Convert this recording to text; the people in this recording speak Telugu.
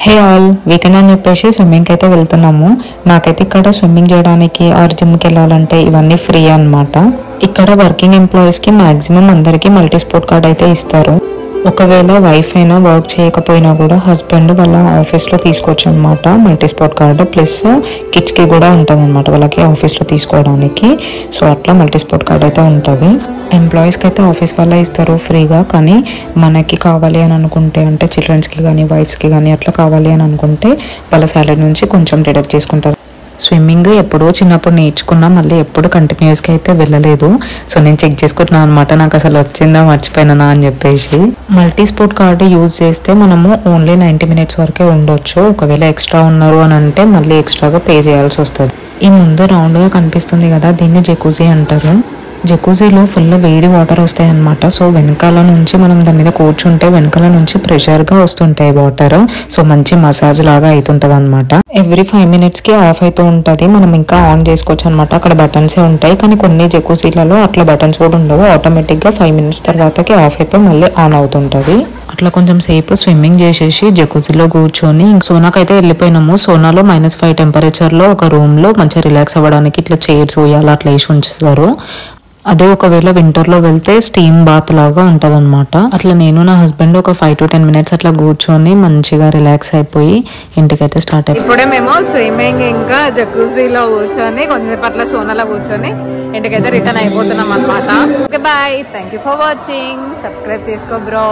హే ఆల్, వీకెండ్ అని చెప్పేసి స్విమ్మింగ్కి అయితే వెళ్తున్నాము. నాకైతే ఇక్కడ స్విమ్మింగ్ చేయడానికి ఆర్ జిమ్కి వెళ్ళాలంటే ఇవన్నీ ఫ్రీ అనమాట. ఇక్కడ వర్కింగ్ ఎంప్లాయీస్కి మ్యాక్సిమం అందరికీ మల్టీ స్పోర్ట్ కార్డ్ అయితే ఇస్తారు. ఒకవేళ వైఫ్ అయినా వర్క్ చేయకపోయినా కూడా హస్బెండ్ వాళ్ళ ఆఫీస్లో తీసుకోవచ్చు అనమాట మల్టీ స్పోర్ట్ కార్డు. ప్లస్ కిడ్స్కి కూడా ఉంటుంది అనమాట వాళ్ళకి ఆఫీస్లో తీసుకోవడానికి. సో అట్లా మల్టీ స్పోర్ట్ కార్డ్ అయితే ఉంటుంది. ఎంప్లాయీస్కి అయితే ఆఫీస్ వల్ల ఇస్తారు ఫ్రీగా. కానీ మనకి కావాలి అని అనుకుంటే, అంటే చిల్డ్రన్స్కి కానీ వైఫ్స్కి కానీ అట్లా కావాలి అని అనుకుంటే వాళ్ళ శాలరీ నుంచి కొంచెం డిడక్ట్ చేసుకుంటారు. స్విమ్మింగ్ ఎప్పుడో చిన్నప్పుడు నేర్చుకున్నా, మళ్ళీ ఎప్పుడు కంటిన్యూస్గా అయితే వెళ్ళలేదు. సో నేను చెక్ చేసుకుంటున్నాను అనమాట, నాకు అసలు వచ్చిందా మర్చిపోయినా అని చెప్పేసి. మల్టీ స్పోర్ట్ కార్డు యూజ్ చేస్తే మనము ఓన్లీ 90 minutes వరకే ఉండొచ్చు. ఒకవేళ ఎక్స్ట్రా ఉన్నారు అని అంటే మళ్ళీ ఎక్స్ట్రాగా పే చేయాల్సి వస్తుంది. ఈ ముందు రౌండ్గా కనిపిస్తుంది కదా, దీన్ని జకూజీ అంటారు. జకూజీలో ఫుల్ వేడి వాటర్ వస్తాయి అనమాట. సో వెనకాల నుంచి మనం దాని మీద కూర్చుంటే వెనకాల నుంచి ప్రెషర్గా వస్తుంటాయి వాటర్. సో మంచి మసాజ్ లాగా అవుతుంటది అనమాట. ఎవ్రీ 5 minutesకి ఆఫ్ అవుతూ ఉంటుంది. మనం ఇంకా ఆన్ చేసుకోవచ్చు అనమాట. అక్కడ బటన్సే ఉంటాయి, కానీ కొన్ని జకూజీలలో అట్లా బటన్స్ కూడా ఉండవు. ఆటోమేటిక్గా 5 minutes తర్వాతకి ఆఫ్ అయిపోయి మళ్ళీ ఆన్ అవుతుంటది. అట్లా కొంచెం సేపు స్విమ్మింగ్ చేసేసి జకూజీలో కూర్చొని సోనాకైతే వెళ్ళిపోయినాము. సోనాలో -5 టెంపరేచర్లో ఒక రూమ్లో మంచిగా రిలాక్స్ అవ్వడానికి ఇట్లా చైర్స్ ఉయ్యాలి అట్లా వేసి ఉంచుతారు. అదే ఒకవేళ వింటర్లో వెళ్తే స్టీమ్ బాత్ లాగా ఉంటుంది అనమాట. అట్లా నేను నా హస్బెండ్ ఒక 5 to 10 minutes అట్లా కూర్చొని మంచిగా రిలాక్స్ అయిపోయి ఇంటికైతే స్టార్ట్ అయిపోయి ఇప్పుడే మేము స్విమ్మింగ్ ఇంకా జకూజీలో కూర్చొని కొంచెంసేపు అట్లా సోనాలో కూర్చొని ఇంటికైతే రిటర్న్ అయిపోతున్నాం అనమాట. Okay bye, thank you for watching. Subscribe చేసుకో బ్రో.